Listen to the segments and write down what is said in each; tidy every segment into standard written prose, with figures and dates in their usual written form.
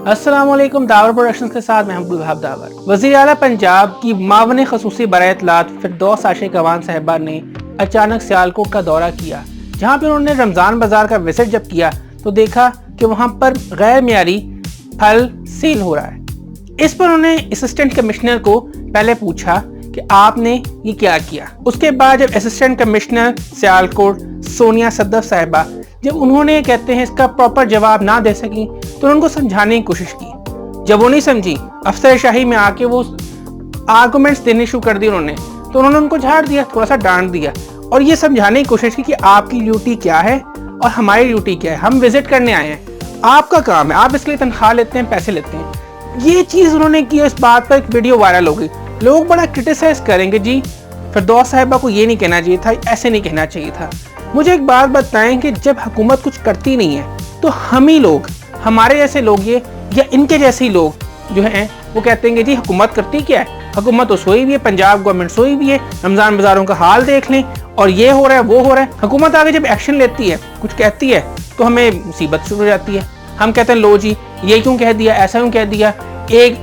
अस्सलाम वालेकुम। The power productions के साथ मैं अब्दुल वहाब दावर। वज़ीर आला पंजाब की मावन खसूसी बराए इत्तलात फिरदौस आशिक अवान साहिबा ने अचानक सियालकोट का दौरा किया, जहाँ पर उन्होंने रमज़ान बाज़ार का विजिट जब किया तो देखा कि वहाँ पर गैर मियारी फल सेल हो रहा है। इस पर उन्होंने असिस्टेंट कमिश्नर को पहले पूछा कि आपने ये क्या किया। उसके बाद जब असिस्टेंट कमिश्नर सियालकोट सोनिया सदफ साहिबा जब उन्होंने कहते हैं इसका प्रॉपर जवाब ना दे सकी तो उनको समझाने की कोशिश की। जब वो नहीं समझी, अफसर शाही में आके वो आर्गुमेंट्स देने शुरू कर दिए उन्होंने, तो उन्होंने उनको झाड़ दिया, थोड़ा सा डांट दिया और ये समझाने की कोशिश की कि आपकी ड्यूटी क्या है और हमारी ड्यूटी क्या है। हम विजिट करने आए हैं, आपका काम है, आप इसके लिए तनख्वाह लेते हैं, पैसे लेते हैं। ये चीज़ उन्होंने की। इस बात पर एक वीडियो वायरल हो गई, लोग बड़ा क्रिटिसाइज करेंगे जी फिरदौस साहिबा को ये नहीं कहना चाहिए था, ऐसे नहीं कहना चाहिए था। मुझे एक बात बताएं कि जब हुकूमत कुछ करती नहीं है तो हम ही लोग, हमारे जैसे लोग ये या इनके जैसे ही लोग जो हैं वो कहते हैं जी हुकूमत करती क्या है, हुकूमत तो सोई भी है, पंजाब गवर्नमेंट सोई भी है, रमज़ान बाज़ारों का हाल देख लें और ये हो रहा है वो हो रहा है। हुकूमत आगे जब एक्शन लेती है, कुछ कहती है तो हमें मुसीबत शुरू हो जाती है। हम कहते हैं लो जी ये क्यों कह दिया, ऐसा क्यों कह दिया। एक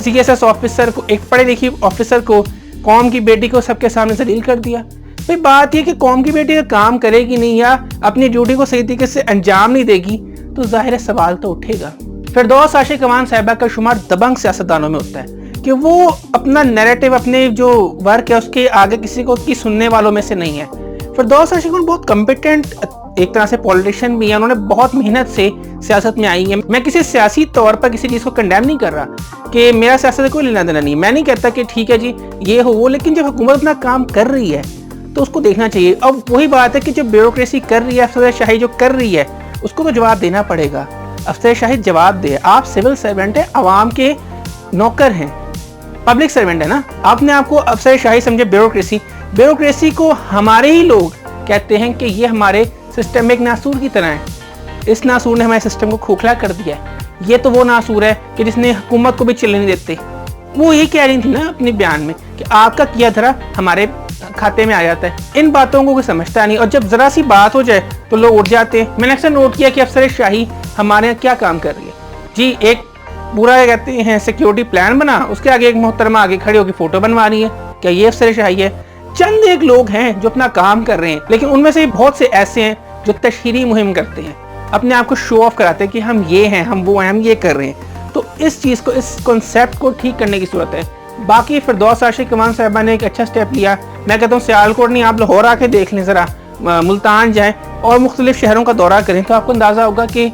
CSS ऑफिसर को, एक पढ़े लिखे ऑफिसर को, कौम की बेटी को सबके सामने जलील कर दिया। भाई बात ये कि कौम की बेटी का काम करेगी नहीं या अपनी ड्यूटी को सही तरीके से अंजाम नहीं देगी तो जाहिर सवाल तो उठेगा। फिरदौस आशिक अवान साहिबा का शुमार दबंग सियासतदानों में होता है कि वो अपना नैरेटिव, अपने जो वर्क है उसके आगे किसी को की सुनने वालों में से नहीं है। फिरदौस आशिक बहुत कॉम्पिटेंट एक तरह से पॉलिटिशियन भी है, उन्होंने बहुत मेहनत से सियासत में आई है। मैं किसी सियासी तौर पर किसी चीज़ को कंडेम नहीं कर रहा कि मेरा सियासत से कोई लेना देना नहीं, मैं नहीं कहता कि ठीक है जी ये हो वो, लेकिन जब हुकूमत अपना काम कर रही है तो उसको देखना चाहिए। अब वही बात है कि जो ब्यूरोक्रेसी कर रही है, अफसरशाही जो कर रही है, उसको तो जवाब देना पड़ेगा। अफसरशाही जवाब दे, आप सिविल सर्वेंट है, आवाम के नौकर हैं, पब्लिक सर्वेंट है ना, आपने आपको अफसरशाही समझे ब्यूरोक्रेसी को हमारे ही लोग कहते हैं कि ये हमारे सिस्टम में एक नासूर की तरह है, इस नासूर ने हमारे सिस्टम को खोखला कर दिया है। ये तो वो नासूर है कि जिसने हुकूमत को भी चलने नहीं देते। वो ये कह रही थी ना अपने बयान में कि आपका किया धरा हमारे खाते में आ जाता है। इन बातों को कोई समझता नहीं और जब जरा सी बात हो जाए तो लोग उठ जाते हैं। मैंने अक्सर नोट किया कि अफसर शाही हमारे यहाँ क्या काम कर रही है जी, एक पूरा कहते हैं सिक्योरिटी प्लान बना, उसके आगे एक मोहतरमा आगे खड़े होकर फोटो बनवा रही है, क्या ये अफसर शाही है? चंद एक लोग हैं जो अपना काम कर रहे हैं, लेकिन उनमें से बहुत से ऐसे हैं जो तशहीरी मुहिम करते हैं, अपने आप को शो ऑफ कराते हैं कि हम ये हैं, हम वो हैं, हम ये कर रहे हैं। तो इस चीज़ को, इस कॉन्सेप्ट को ठीक करने की जरूरत है। बाकी फिरदौस आशिक अवान साहिबा ने एक अच्छा स्टेप लिया। मैं कहता हूँ सियालकोट नहीं, आप लाहौर आके देख लें, ज़रा मुल्तान जाएं और मुख्तलिफ शहरों का दौरा करें तो आपको अंदाज़ा होगा कि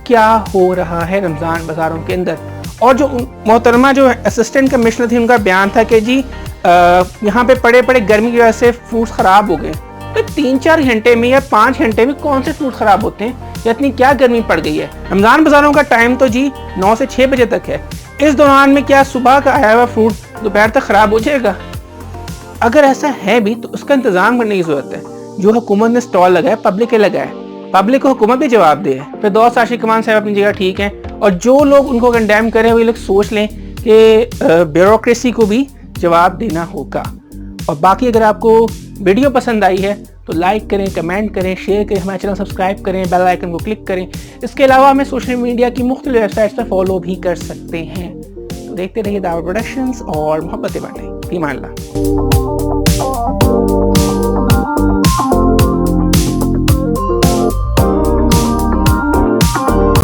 क्या हो रहा है रमज़ान बाज़ारों के अंदर। और जो मोहतरमा जो असिस्टेंट कमिश्नर थी, उनका बयान था कि जी यहाँ पे पड़े पड़े गर्मी की वजह से फ्रूट्स ख़राब हो गए। तो 3-4 घंटे में या 5 घंटे में कौन से फ्रूट ख़राब होते हैं, या इतनी क्या गर्मी पड़ गई है। रमज़ान बाज़ारों का टाइम तो जी 9 से 6 बजे तक है। इस दौरान में क्या सुबह का आया हुआ फ्रूट दोपहर तक ख़राब हो जाएगा? अगर ऐसा है भी तो उसका इंतज़ाम करने की ज़रूरत है। जो हुकूमत ने स्टॉल लगाया, पब्लिक के लगाया, पब्लिक को हुकूमत भी जवाब दे। फिरदौस आशिक अवान साहब अपनी जगह ठीक है और जो लोग उनको कंडेम करें वो लोग सोच लें कि ब्यूरोक्रेसी को भी जवाब देना होगा। और बाकी अगर आपको वीडियो पसंद आई है तो लाइक करें, कमेंट करें, शेयर करें, हमारे चैनल सब्सक्राइब करें, बेल आइकन को क्लिक करें। इसके अलावा हमें सोशल मीडिया की मुख्तलिफ वेबसाइट्स पर फॉलो भी कर सकते हैं। तो देखते रहिए दावर प्रोडक्शंस और मोहब्बतें बांटें। ईमान अल्लाह।